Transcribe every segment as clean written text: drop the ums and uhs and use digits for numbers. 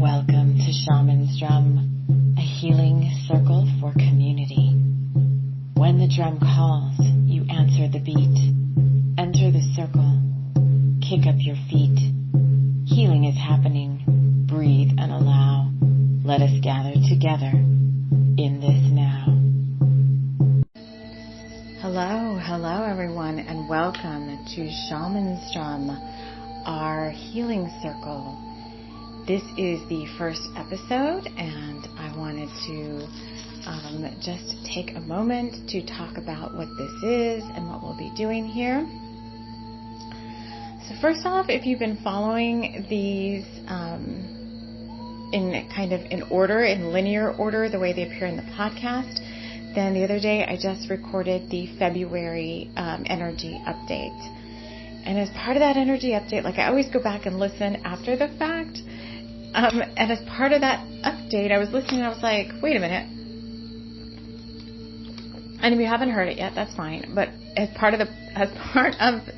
Welcome to Shamans Drum, a healing circle for community. When the drum calls, you answer the beat. Enter the circle. Kick up your feet. Healing is happening. Breathe and allow. Let us gather together in this now. Hello everyone, and welcome to Shaman's Drum, our healing circle. This is the first episode, and I wanted to just take a moment to talk about what this is and what we'll be doing here. So first off, if you've been following these in order, in linear order, the way they appear in the podcast, then the other day I just recorded the February energy update. And as part of that energy update, I always go back and listen after the fact. And as part of that update, I was listening and I was like, wait a minute. And if you haven't heard it yet, that's fine. But as part of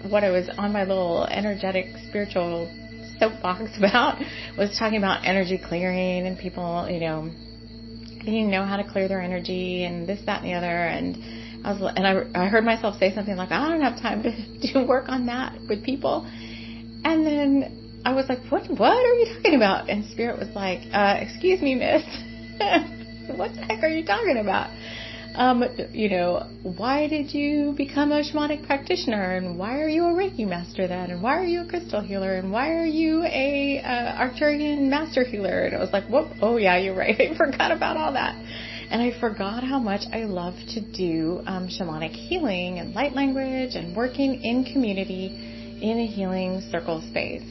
what I was on my little energetic spiritual soapbox about, was talking about energy clearing and people, needing to know how to clear their energy and this, that, and the other. And I heard myself say something like, I don't have time to do work on that with people. And then I was like, what are you talking about? And Spirit was like, excuse me, miss. What the heck are you talking about? Why did you become a shamanic practitioner? And why are you a Reiki master then? And why are you a crystal healer? And why are you a Arcturian master healer? And I was like, whoop, oh yeah, you're right. I forgot about all that. And I forgot how much I love to do shamanic healing and light language and working in community in a healing circle space.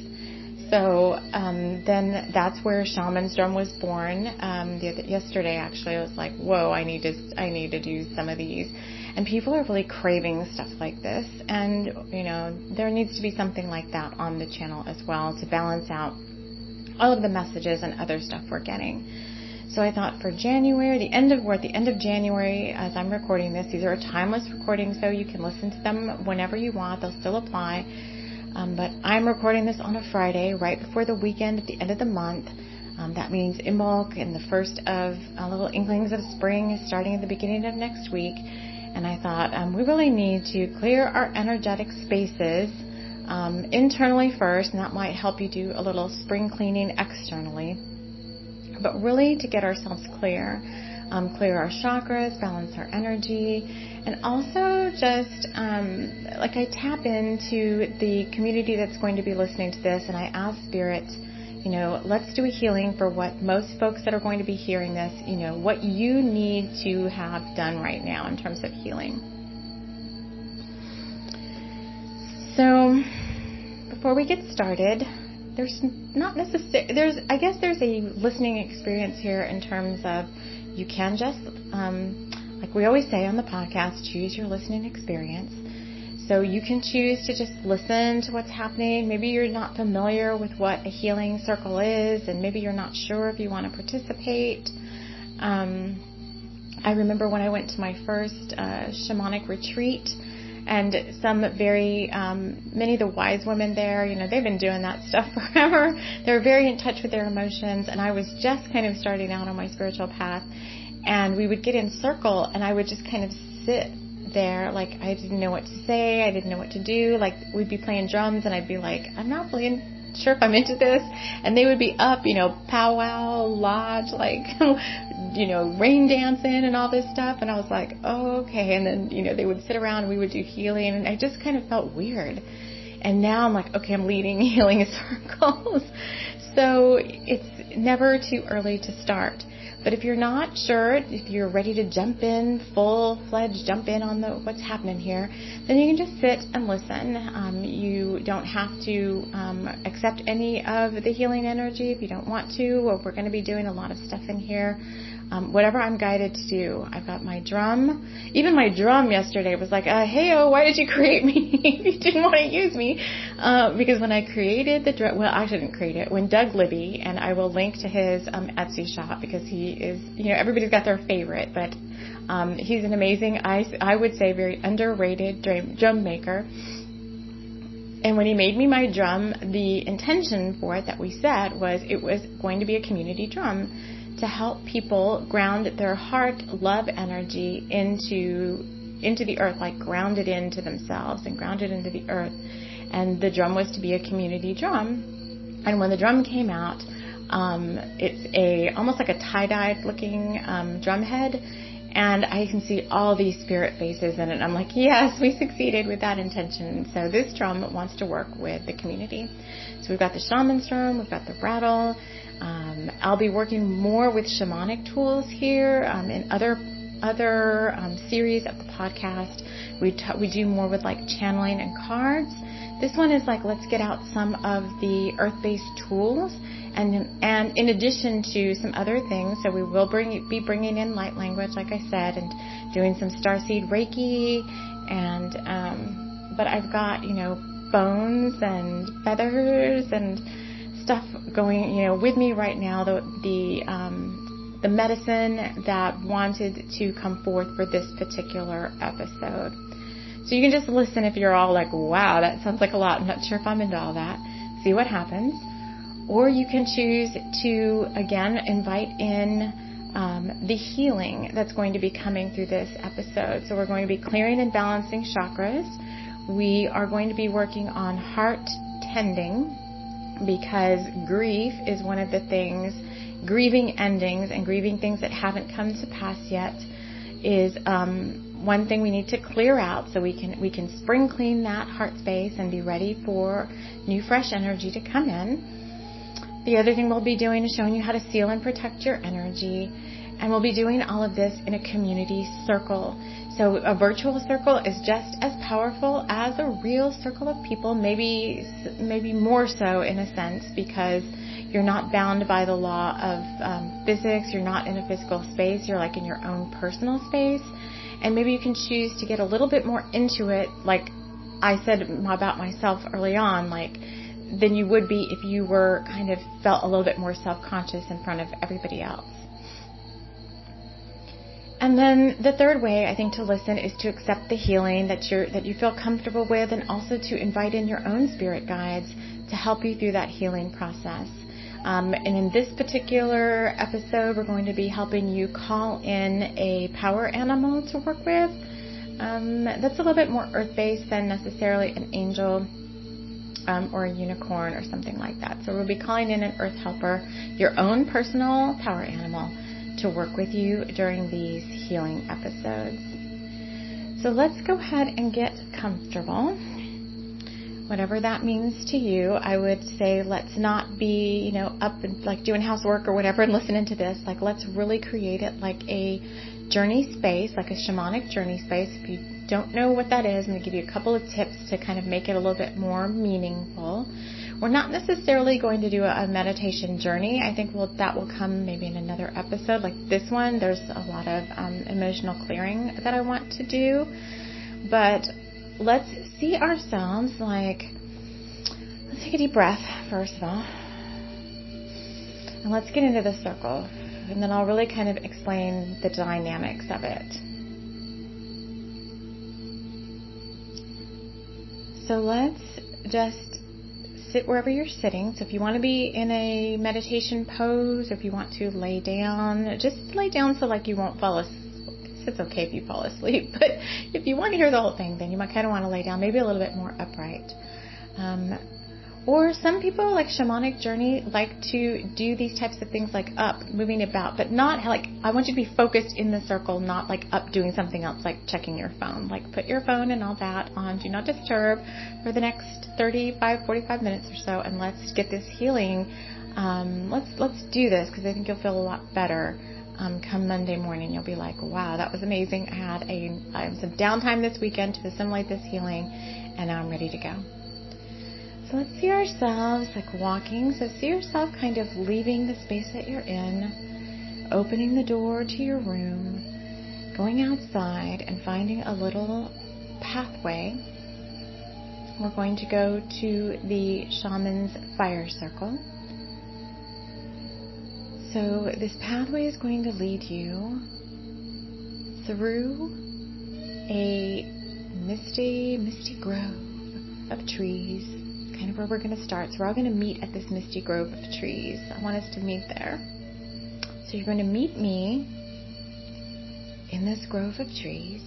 So then that's where Shaman's Drum was born. Yesterday, actually, I was like, whoa, I need to do some of these. And people are really craving stuff like this. And, there needs to be something like that on the channel as well to balance out all of the messages and other stuff we're getting. So I thought for January, we're at the end of January as I'm recording this. These are timeless recordings, so you can listen to them whenever you want. They'll still apply. But I'm recording this on a Friday, right before the weekend at the end of the month. That means Imbolc and the first of little inklings of spring is starting at the beginning of next week. And I thought we really need to clear our energetic spaces internally first, and that might help you do a little spring cleaning externally. But really to get ourselves clear our chakras, balance our energy, and also just I tap into the community that's going to be listening to this, and I ask Spirit, let's do a healing for what most folks that are going to be hearing this, what you need to have done right now in terms of healing. So before we get started, there's a listening experience here in terms of you can just, like we always say on the podcast, choose your listening experience. So you can choose to just listen to what's happening. Maybe you're not familiar with what a healing circle is, and maybe you're not sure if you want to participate. I remember when I went to my first shamanic retreat, and many of the wise women there, they've been doing that stuff forever. They're very in touch with their emotions, and I was just kind of starting out on my spiritual path. And we would get in circle, and I would just kind of sit there, I didn't know what to say, I didn't know what to do. We'd be playing drums, and I'd be like, I'm not really sure if I'm into this. And they would be up, powwow, lodge, rain dancing and all this stuff. And I was like, oh, okay. And then, they would sit around and we would do healing. And I just kind of felt weird. And now I'm like, okay, I'm leading healing circles. So it's never too early to start. But if you're not sure, if you're ready to jump in, full-fledged jump in on what's happening here, then you can just sit and listen. You don't have to accept any of the healing energy if you don't want to. We're going to be doing a lot of stuff in here. Whatever I'm guided to do. I've got my drum. Even my drum yesterday was like, hey-oh, why did you create me? You didn't want to use me. Because when I created the drum, well, I didn't create it. When Doug Libby, and I will link to his Etsy shop because he is, everybody's got their favorite, but he's an amazing, I would say, very underrated drum maker. And when he made me my drum, the intention for it that we set was it was going to be a community drum to help people ground their heart love energy into the earth, like ground it into themselves and ground it into the earth. And the drum was to be a community drum. And when the drum came out, it's almost like a tie-dyed looking drum head. And I can see all these spirit faces in it. I'm like, yes, we succeeded with that intention. So this drum wants to work with the community. So we've got the Shamans Drum, we've got the rattle. I'll be working more with shamanic tools here in other series of the podcast. We do more with like channeling and cards. This one is like, let's get out some of the earth-based tools. And in addition to some other things, so we will be bringing in light language, like I said, and doing some starseed Reiki, but I've got, bones and feathers and stuff going, with me right now, the medicine that wanted to come forth for this particular episode. So you can just listen if you're all like, wow, that sounds like a lot. I'm not sure if I'm into all that. See what happens. Or you can choose to, again, invite in the healing that's going to be coming through this episode. So we're going to be clearing and balancing chakras. We are going to be working on heart tending, because grief is one of the things, grieving endings and grieving things that haven't come to pass yet is one thing we need to clear out, so we can spring clean that heart space and be ready for new fresh energy to come in. The other thing we'll be doing is showing you how to seal and protect your energy. And we'll be doing all of this in a community circle. So a virtual circle is just as powerful as a real circle of people, maybe more so in a sense, because you're not bound by the law of physics. You're not in a physical space. You're like in your own personal space. And maybe you can choose to get a little bit more into it, like I said about myself early on, than you would be if you were kind of felt a little bit more self-conscious in front of everybody else. And then the third way, I think, to listen is to accept the healing that you feel comfortable with, and also to invite in your own spirit guides to help you through that healing process. And in this particular episode, we're going to be helping you call in a power animal to work with. That's a little bit more earth-based than necessarily an angel or a unicorn or something like that. So we'll be calling in an earth helper, your own personal power animal, to work with you during these healing episodes. So let's go ahead and get comfortable. Whatever that means to you, I would say let's not be, up and doing housework or whatever and listening to this. Let's really create it like a journey space, like a shamanic journey space. If you don't know what that is, I'm going to give you a couple of tips to kind of make it a little bit more meaningful. We're not necessarily going to do a meditation journey. I think that will come maybe in another episode. Like this one, there's a lot of emotional clearing that I want to do. But let's see ourselves let's take a deep breath, first of all. And let's get into the circle. And then I'll really kind of explain the dynamics of it. So let's just sit wherever you're sitting. So if you want to be in a meditation pose, or if you want to lay down, just lay down so you won't fall asleep. It's okay if you fall asleep, but if you want to hear the whole thing, then you might kind of want to lay down, maybe a little bit more upright. Or some people, like shamanic journey, like to do these types of things up, moving about, but not I want you to be focused in the circle, not up doing something else, like checking your phone. Put your phone and all that on Do Not Disturb for the next 45 minutes or so, and let's get this healing. Let's do this, because I think you'll feel a lot better. Come Monday morning, you'll be like, wow, that was amazing. I had some downtime this weekend to assimilate this healing, and now I'm ready to go. So let's see ourselves walking. So see yourself kind of leaving the space that you're in, opening the door to your room, going outside and finding a little pathway. We're going to go to the Shaman's Fire Circle. So this pathway is going to lead you through a misty grove of trees. It's kind of where we're going to start. So we're all going to meet at this misty grove of trees. I want us to meet there. So you're going to meet me in this grove of trees.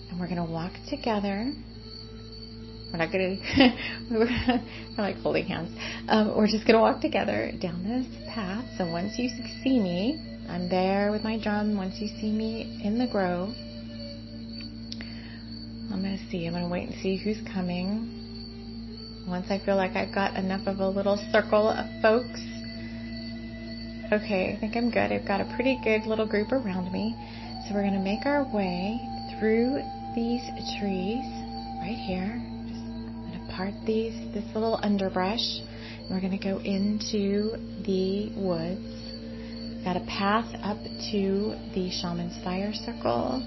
And we're going to walk together. We're not going to, we're like holding hands. We're just going to walk together down this path. So once you see me, I'm there with my drum. Once you see me in the grove, I'm going to see. I'm going to wait and see who's coming. Once I feel like I've got enough of a little circle of folks. Okay, I think I'm good. I've got a pretty good little group around me. So we're going to make our way through these trees right here. Part this little underbrush. We're going to go into the woods. Got a path up to the Shaman's Fire Circle.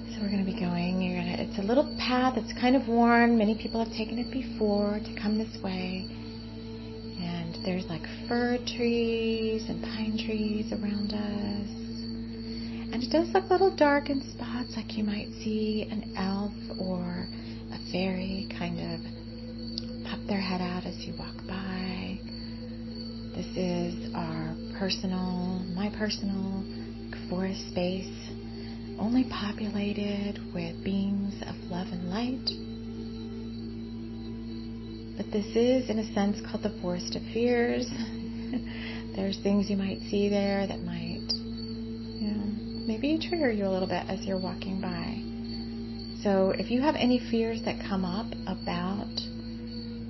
So we're going to be going. It's a little path. It's kind of worn. Many people have taken it before to come this way. And there's like fir trees and pine trees around us. And it does look a little dark in spots, like you might see an elf or a fairy kind of pop their head out as you walk by. This is my personal forest space, only populated with beings of love and light. But this is, in a sense, called the Forest of Fears. There's things you might see there that might, maybe trigger you a little bit as you're walking by. So if you have any fears that come up about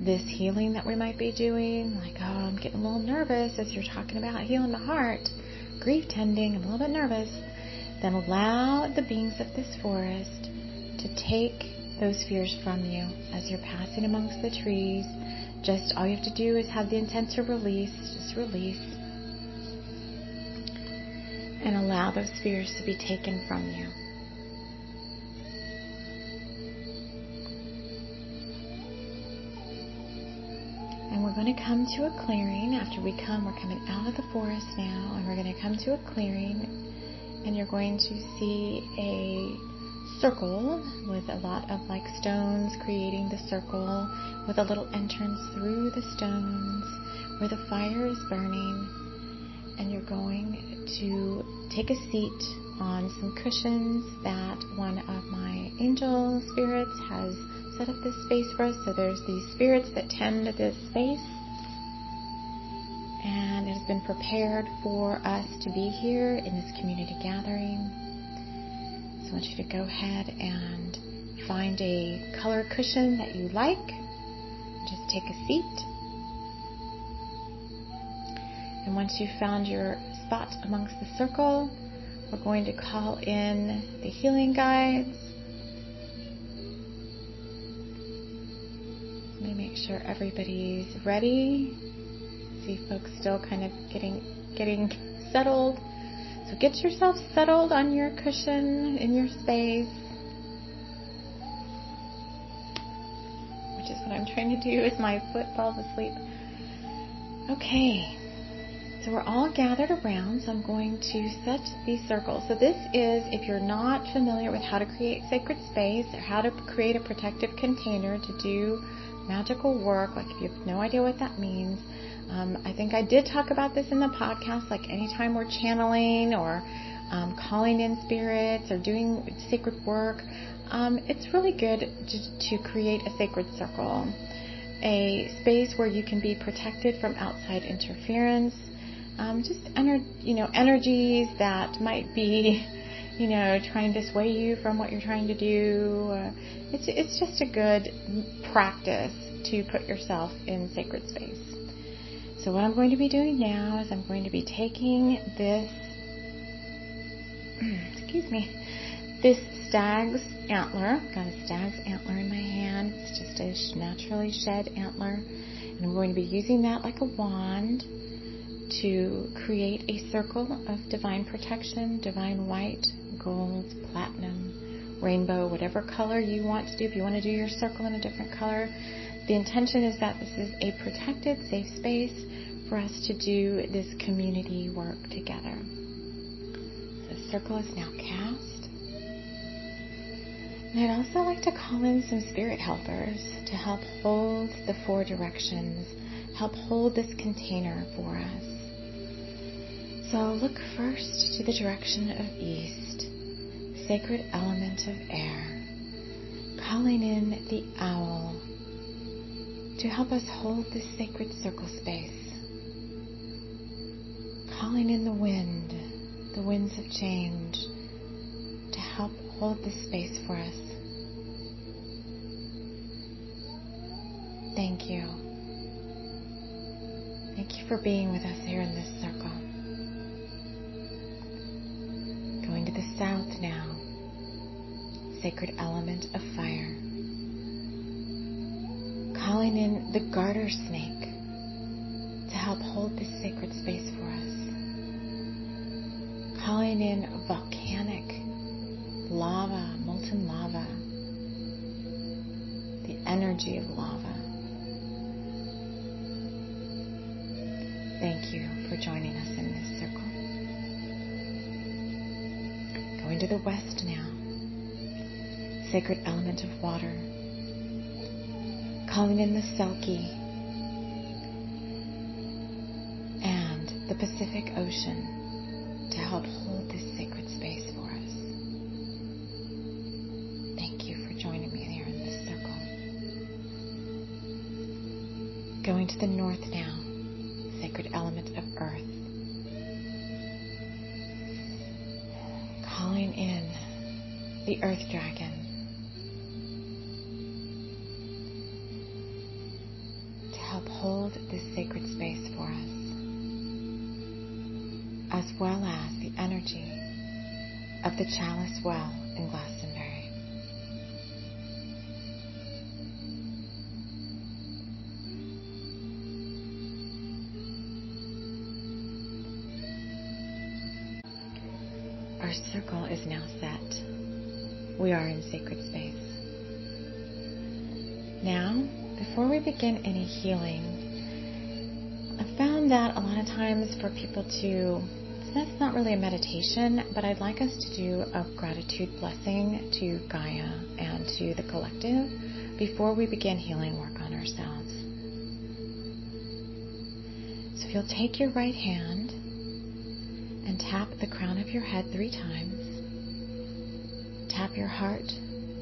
this healing that we might be doing, like, oh, I'm getting a little nervous as you're talking about healing the heart, grief tending, I'm a little bit nervous, then allow the beings of this forest to take those fears from you as you're passing amongst the trees. Just all you have to do is have the intent to release, just release, and allow those fears to be taken from you. And we're going to come to a clearing. After we come, we're coming out of the forest now, and we're going to come to a clearing, and you're going to see a circle with a lot of like stones creating the circle, with a little entrance through the stones where the fire is burning. And you're going to take a seat on some cushions that one of my angel spirits has set up this space for us. So there's these spirits that tend this space, and it has been prepared for us to be here in this community gathering. So I want you to go ahead and find a color cushion that you like. Just take a seat. And once you've found your spot amongst the circle, we're going to call in the healing guides. Let me make sure everybody's ready. See folks still kind of getting settled. So get yourself settled on your cushion in your space, which is what I'm trying to do as my foot falls asleep. Okay. So we're all gathered around, so I'm going to set these circles. So this is, if you're not familiar with how to create sacred space or how to create a protective container to do magical work, like if you have no idea what that means, I think I did talk about this in the podcast, like anytime we're channeling or calling in spirits or doing sacred work, it's really good to create a sacred circle, a space where you can be protected from outside interference. Just energies that might be, trying to sway you from what you're trying to do. It's just a good practice to put yourself in sacred space. So what I'm going to be doing now is I'm going to be taking this, this stag's antler. I've got a stag's antler in my hand. It's just a naturally shed antler, and I'm going to be using that like a wand to create a circle of divine protection, divine white, gold, platinum, rainbow, whatever color you want to do. If you want to do your circle in a different color, the intention is that this is a protected, safe space for us to do this community work together. So the circle is now cast. And I'd also like to call in some spirit helpers to help hold the 4 directions, help hold this container for us. So look first to the direction of east, sacred element of air, calling in the owl to help us hold this sacred circle space. Calling in the winds of change, to help hold this space for us. Thank you. Thank you for being with us here in this circle. Going to the south now, sacred element of fire. Calling in the garter snake to help hold this sacred space for us. Calling in volcanic lava, molten lava, the energy of lava. Thank you for joining us in this circle. Going to the west now, sacred element of water. Calling in the Selkie and the Pacific Ocean to help hold this sacred space for us. Thank you for joining me here in this circle. Going to the north now, sacred element of earth. Calling in the earth dragon to help hold this sacred space for us, as well as the energy of the Chalice Well in Glastonbury. Our circle is now set. We are in sacred space. Now, before we begin any healing, I've found that a lot of times for people to, that's not really a meditation, but I'd like us to do a gratitude blessing to Gaia and to the collective before we begin healing work on ourselves. So if you'll take your right hand and tap the crown of your head 3 times, tap your heart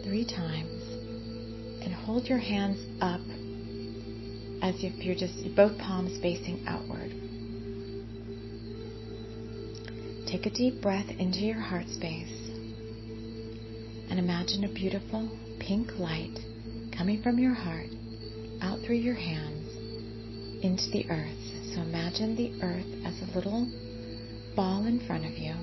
3 times, and hold your hands up as if you're just both palms facing outward. Take a deep breath into your heart space and imagine a beautiful pink light coming from your heart out through your hands into the earth. So imagine the earth as a little ball in front of you.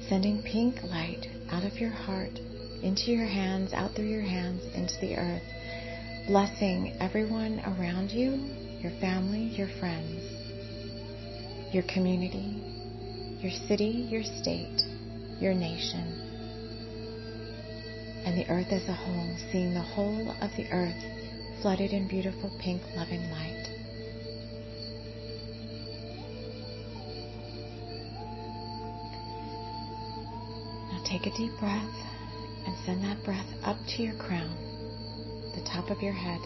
Sending pink light out of your heart into your hands, out through your hands into the earth, blessing everyone around you, your family, your friends, your community, your city, your state, your nation, and the earth as a whole, seeing the whole of the earth flooded in beautiful pink loving light. Now take a deep breath and send that breath up to your crown, the top of your head.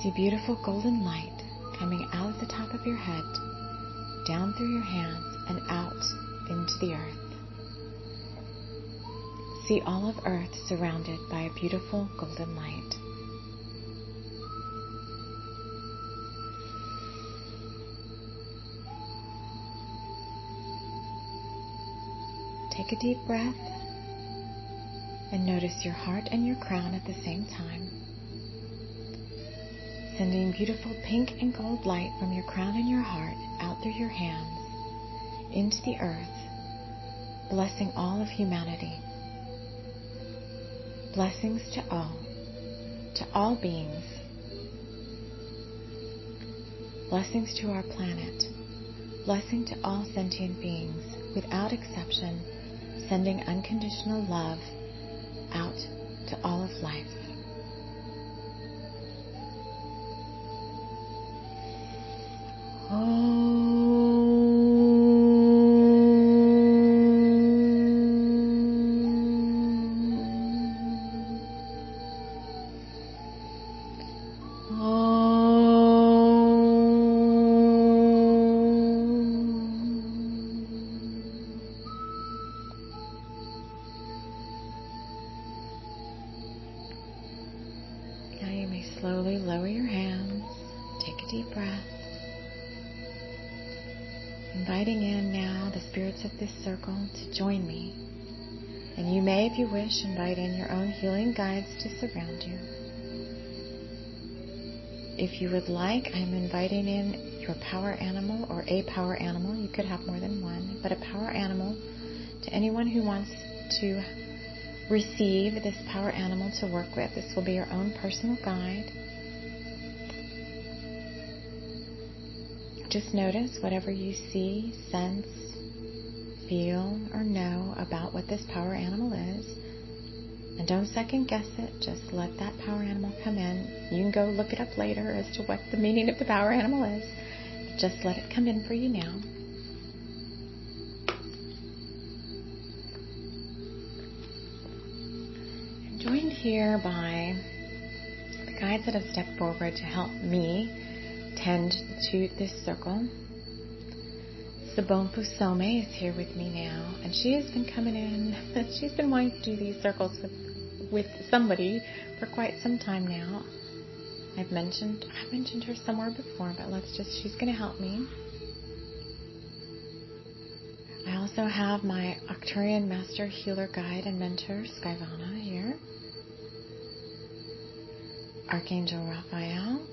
See beautiful golden light coming out of the top of your head, down through your hands and out into the earth. See all of earth surrounded by a beautiful golden light. Take a deep breath and notice your heart and your crown at the same time. Sending beautiful pink and gold light from your crown and your heart out through your hands into the earth, blessing all of humanity. Blessings to all beings. Blessings to our planet. Blessing to all sentient beings, without exception, sending unconditional love out to all of life. Oh. slowly lower your hands. Take a deep breath. Inviting in now the spirits of this circle to join me. And you may, if you wish, invite in your own healing guides to surround you. If you would like, I'm inviting in your power animal or a power animal. You could have more than one, but a power animal to anyone who wants to receive this power animal to work with. This will be your own personal guide. Just notice whatever you see, sense, feel, or know about what this power animal is. And don't second guess it. Just let that power animal come in. You can go look it up later as to what the meaning of the power animal is. Just let it come in for you now. I'm joined here by the guides that have stepped forward to help me tend to this circle. Sabon Pusome is here with me now, and she has been coming in. She's been wanting to do these circles with somebody for quite some time now. I've mentioned her somewhere before, but she's going to help me. I also have my Arcturian Master Healer Guide and Mentor, Skyvana, here. Archangel Raphael.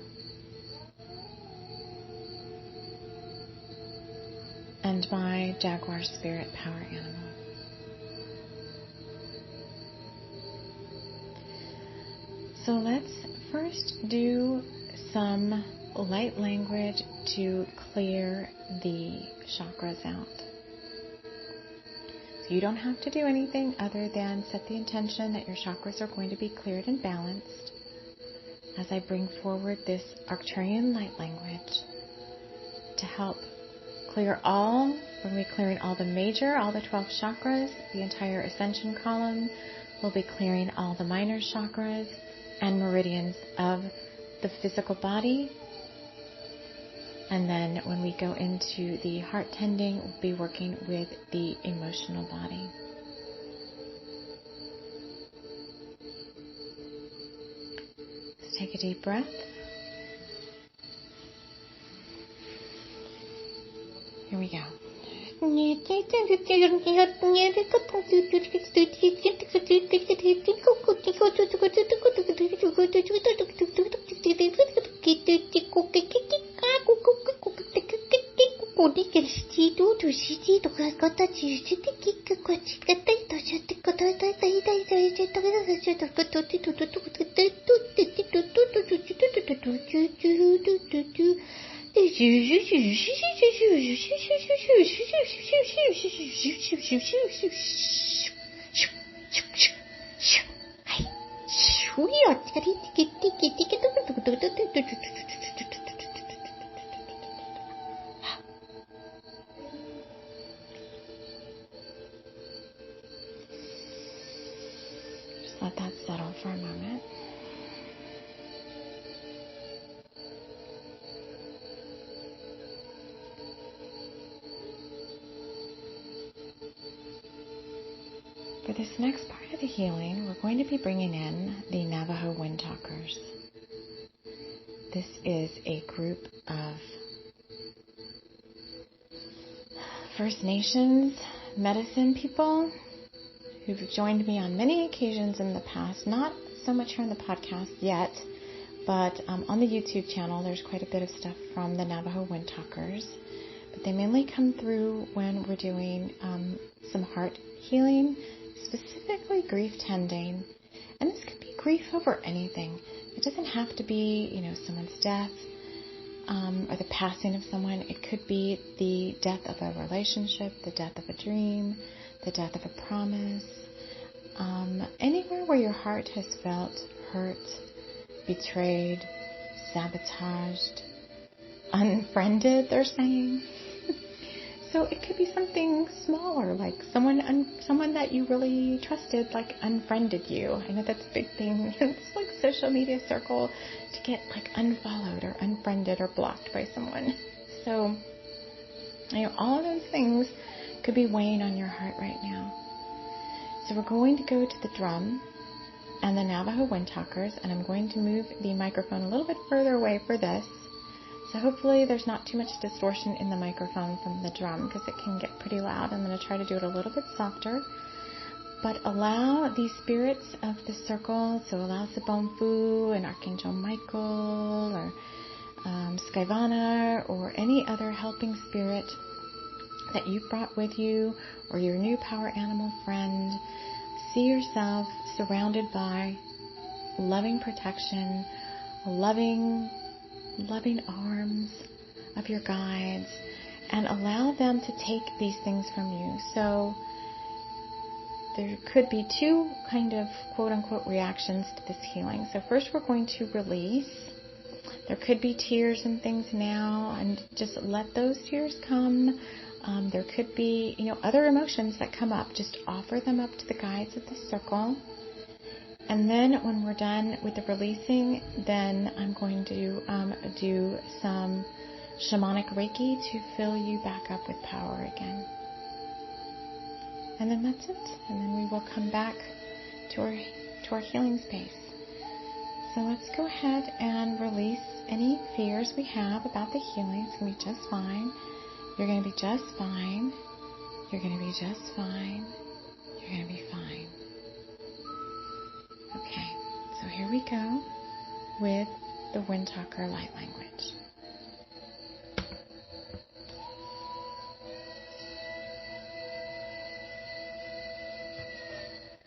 And my Jaguar Spirit Power Animal. So let's first do some light language to clear the chakras out. So you don't have to do anything other than set the intention that your chakras are going to be cleared and balanced as I bring forward this Arcturian light language to help clear all. We're going to be clearing all the 12 chakras, the entire ascension column. We'll be clearing all the minor chakras and meridians of the physical body. And then when we go into the heart tending, we'll be working with the emotional body. So take a deep breath. Here we go. Just let that settle for a moment. For this next part of the healing, we're going to be bringing in the Navajo Wind Talkers. This is a group of First Nations medicine people who've joined me on many occasions in the past, not so much here on the podcast yet, but on the YouTube channel there's quite a bit of stuff from the Navajo Wind Talkers. But they mainly come through when we're doing some heart healing, specifically grief tending. And this could be grief over anything. It doesn't have to be, someone's death or the passing of someone. It could be the death of a relationship, the death of a dream, the death of a promise. Anywhere where your heart has felt hurt, betrayed, sabotaged, unfriended, they're saying. So it could be something smaller, like someone that you really trusted, like unfriended you. I know that's a big thing. It's like social media circle to get like unfollowed or unfriended or blocked by someone. So, all of those things could be weighing on your heart right now. So we're going to go to the drum and the Navajo wind chakras, and I'm going to move the microphone a little bit further away for this. So hopefully there's not too much distortion in the microphone from the drum, because it can get pretty loud. I'm going to try to do it a little bit softer. But allow the spirits of the circle, so allow Sabonfu and Archangel Michael or Skyvana or any other helping spirit that you've brought with you, or your new power animal friend. See yourself surrounded by loving protection, loving arms of your guides, and allow them to take these things from you. So there could be two kind of quote-unquote reactions to this healing. So first we're going to release. There could be tears and things now, and just let those tears come. There could be, other emotions that come up. Just offer them up to the guides of the circle. And then when we're done with the releasing, then I'm going to do some shamanic Reiki to fill you back up with power again. And then that's it. And then we will come back to our healing space. So let's go ahead and release any fears we have about the healing. It's going to be just fine. You're going to be just fine. You're going to be just fine. You're going to be fine. Okay, so here we go with the wind chakra light language.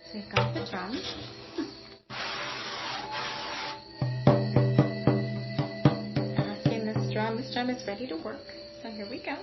So we've got the drum. Asking this drum is ready to work. So here we go.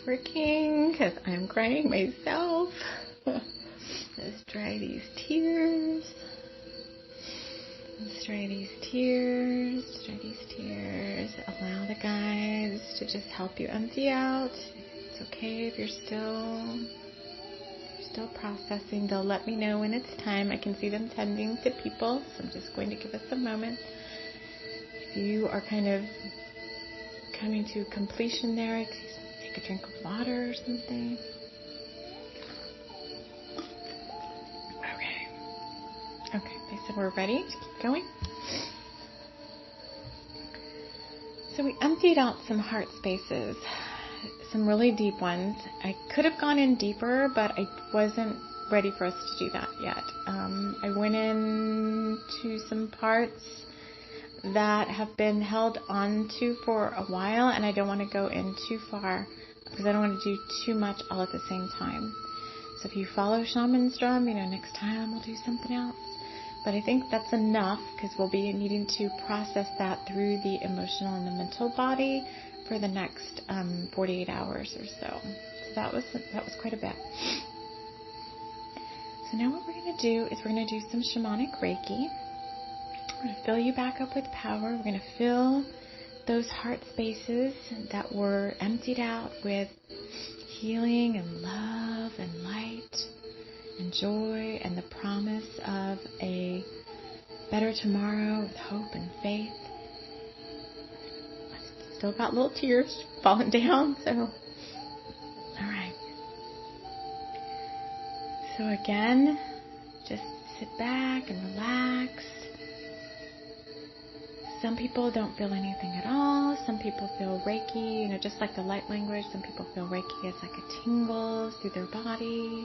working because I'm crying myself. Let's dry these tears. Let's dry these tears. Dry these tears. Allow the guides to just help you empty out. It's okay if you're still processing. They'll let me know when it's time. I can see them tending to people, so I'm just going to give us a moment. If you are kind of coming to completion there, take a drink of water or something. Okay, they said we're ready to keep going. So we emptied out some heart spaces, some really deep ones. I could have gone in deeper, but I wasn't ready for us to do that yet. I went into some parts that have been held on to for a while, and I don't want to go in too far because I don't want to do too much all at the same time. So if you follow Shaman's Drum, next time we'll do something else. But I think that's enough because we'll be needing to process that through the emotional and the mental body for the next 48 hours or so. So that was quite a bit. So now what we're going to do is we're going to do some shamanic Reiki. We're going to fill you back up with power. We're going to fill those heart spaces that were emptied out with healing and love and light and joy and the promise of a better tomorrow with hope and faith. I've still got little tears falling down, so all right. So again, just sit back and relax. Some people don't feel anything at all. Some people feel Reiki, just like the light language. Some people feel Reiki as like a tingle through their body.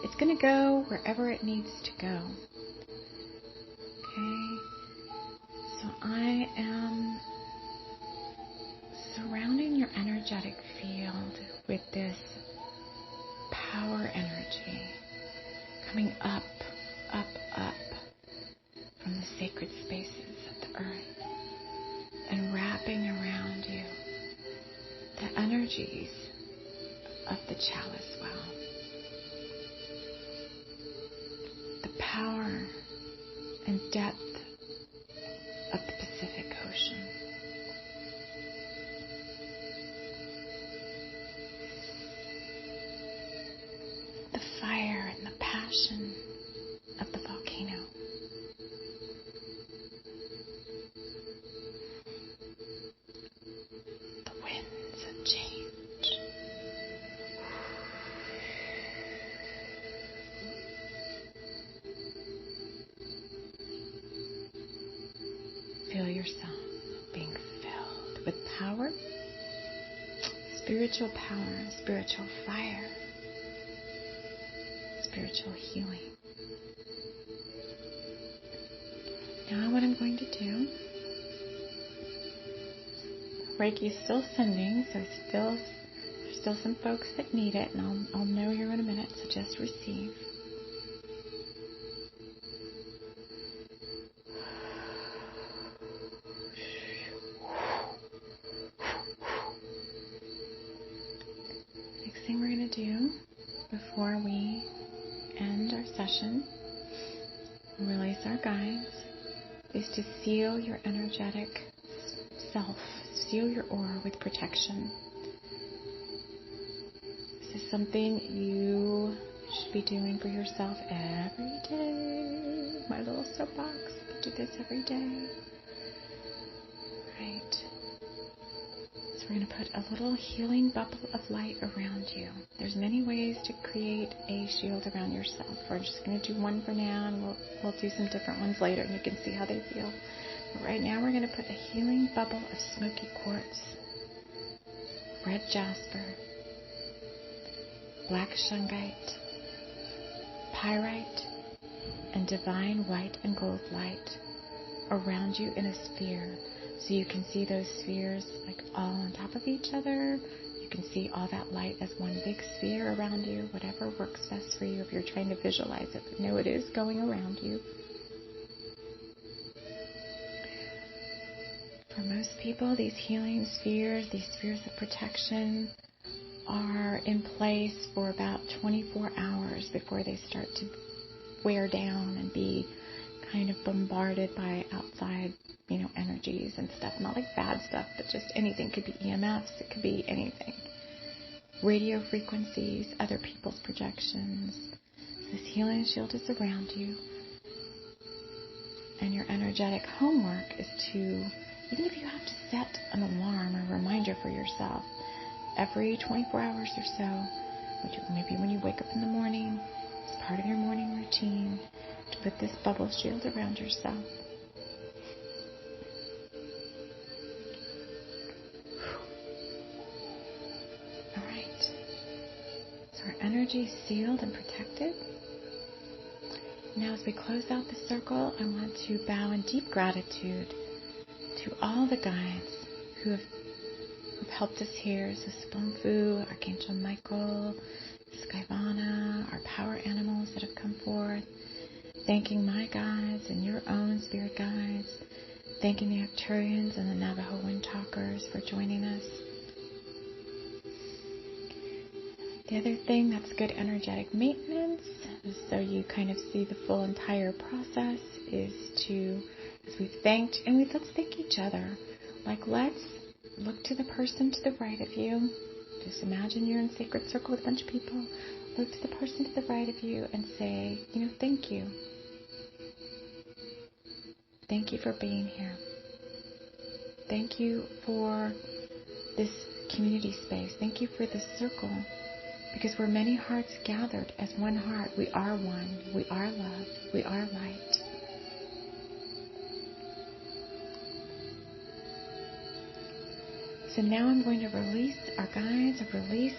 It's going to go wherever it needs to go. Okay. So I am surrounding your energetic field with this power energy coming up, up, up from the sacred spaces of the earth and wrapping around you the energies of the chalice well. Power and depth of the Pacific Ocean. The fire and the passion of the volcano. The winds of change. Feel yourself being filled with power, spiritual power, spiritual fire, spiritual healing. Now what I'm going to do, Reiki is still sending, so there's still some folks that need it, and I'll know here in a minute, so just receive. Next thing we're going to do before we end our session, release our guides, is to seal your energetic self, seal your aura with protection. This is something you should be doing for yourself every day. My little soapbox, I do this every day. Right. So we're going to put a little healing bubble of light around you. There's many ways to create a shield around yourself. We're just going to do one for now, and we'll do some different ones later, and you can see how they feel. But right now we're going to put a healing bubble of smoky quartz, red jasper, black shungite, pyrite, and divine white and gold light around you in a sphere. So you can see those spheres like all on top of each other. You can see all that light as one big sphere around you, whatever works best for you if you're trying to visualize it. But know it is going around you. For most people, these healing spheres, these spheres of protection, are in place for about 24 hours before they start to wear down and be kind of bombarded by outside, energies and stuff. Not like bad stuff, but just anything. It could be EMFs, it could be anything. Radio frequencies, other people's projections. This healing shield is around you. And your energetic homework is to, even if you have to set an alarm or reminder for yourself, every 24 hours or so, maybe when you wake up in the morning, it's part of your morning routine, to put this bubble shield around yourself. All right. So our energy is sealed and protected. Now as we close out the circle, I want to bow in deep gratitude to all the guides who've helped us here. So Spunfu, Archangel Michael, Skyvana, our power animals that have come forth. Thanking my guides and your own spirit guides. Thanking the Arcturians and the Navajo Wind Talkers for joining us. The other thing that's good energetic maintenance, so you kind of see the full entire process, is to, as we've thanked, and let's thank each other. Like, let's look to the person to the right of you. Just imagine you're in sacred circle with a bunch of people. Look to the person to the right of you and say, thank you. Thank you for being here. Thank you for this community space. Thank you for this circle. Because we're many hearts gathered as one heart. We are one. We are love. We are light. So now I'm going to release our guides, release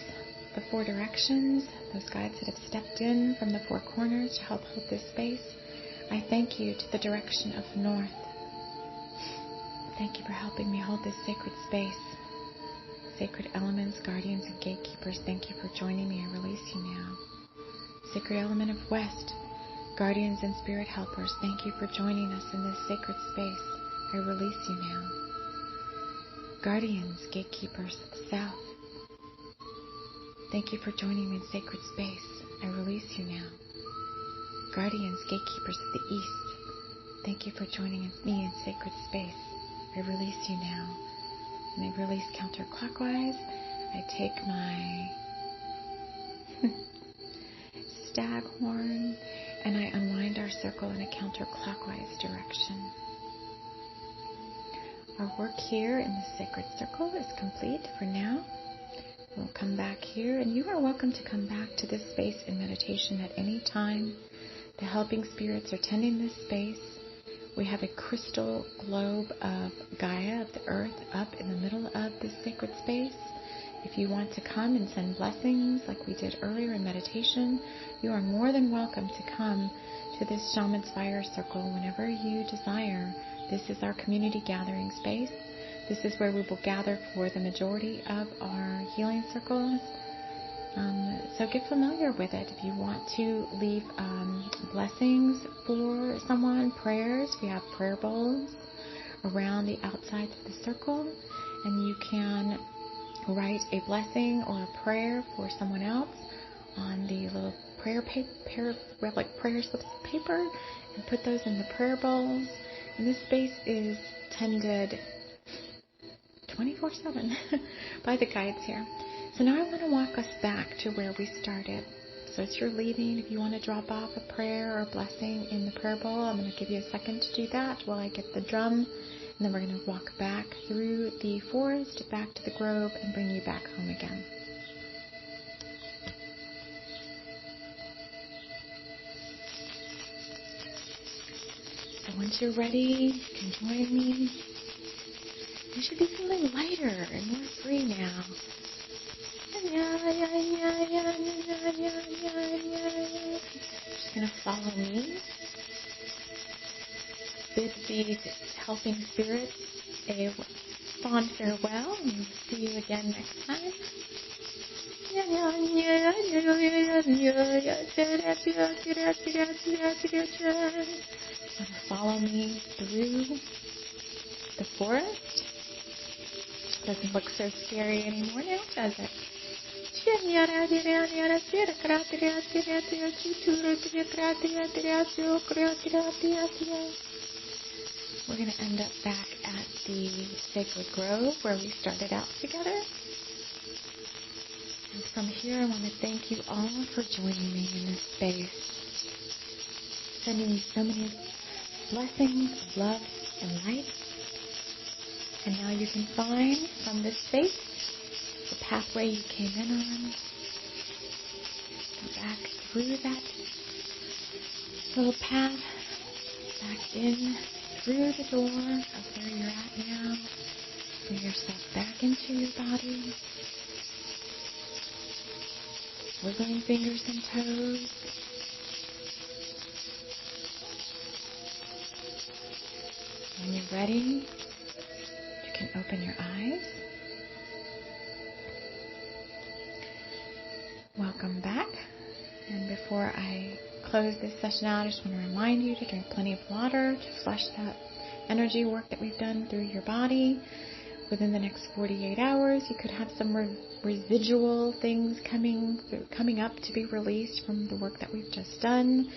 the 4 directions, those guides that have stepped in from the 4 corners to help hold this space. I thank you to the direction of north. Thank you for helping me hold this sacred space. Sacred elements, guardians, and gatekeepers, thank you for joining me. I release you now. Sacred element of west, guardians and spirit helpers, thank you for joining us in this sacred space. I release you now. Guardians, gatekeepers of the south, thank you for joining me in sacred space. I release you now. Guardians, gatekeepers of the east, thank you for joining me in sacred space. I release you now. And I release counterclockwise. I take my stag horn and I unwind our circle in a counterclockwise direction. Our work here in the sacred circle is complete for now. We'll come back here, and you are welcome to come back to this space in meditation at any time. The helping spirits are tending this space. We have a crystal globe of Gaia, of the earth, up in the middle of this sacred space. If you want to come and send blessings like we did earlier in meditation, you are more than welcome to come to this Shaman's Fire Circle whenever you desire. This is our community gathering space. This is where we will gather for the majority of our healing circles. So get familiar with it. If you want to leave blessings for someone, prayers, we have prayer bowls around the outsides of the circle, and you can write a blessing or a prayer for someone else on the little prayer slips of paper and put those in the prayer bowls. And this space is tended 24/7 by the guides here. So now I want to walk us back to where we started. So as you're leaving, if you want to drop off a prayer or a blessing in the prayer bowl, I'm going to give you a second to do that while I get the drum. And then we're going to walk back through the forest, back to the grove, and bring you back home again. So once you're ready, you can join me. You should be feeling lighter and more free now. Just going to follow me. Bid these helping spirits a fond farewell, and we'll see you again next time. Follow me through the forest. Doesn't look so scary anymore now, does it? We're going to end up back at the sacred grove where we started out together. And from here, I want to thank you all for joining me in this space, sending you so many blessings of love and light. And now you can find from this space the pathway you came in on. Go back through that little path, back in through the door of where you're at now. Bring yourself back into your body. Wiggling fingers and toes. When you're ready, you can open your eyes. Welcome back. And before I close this session out, I just want to remind you to drink plenty of water to flush that energy work that we've done through your body. Within the next 48 hours, you could have some residual things coming up to be released from the work that we've just done.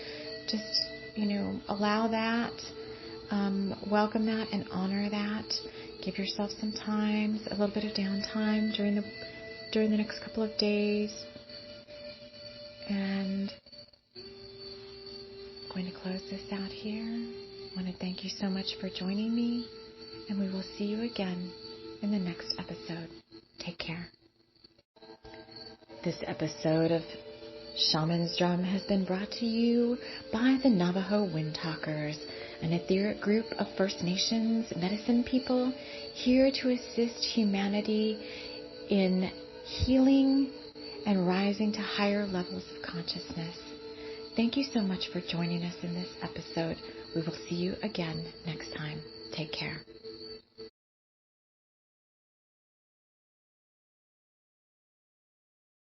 Just, allow that, welcome that, and honor that. Give yourself some time, a little bit of downtime during the next couple of days. And I'm going to close this out here. I want to thank you so much for joining me, and we will see you again in the next episode. Take care. This episode of Shaman's Drum has been brought to you by the Navajo Wind Talkers, an etheric group of First Nations medicine people here to assist humanity in healing and rising to higher levels of consciousness. Thank you so much for joining us in this episode. We will see you again next time. Take care.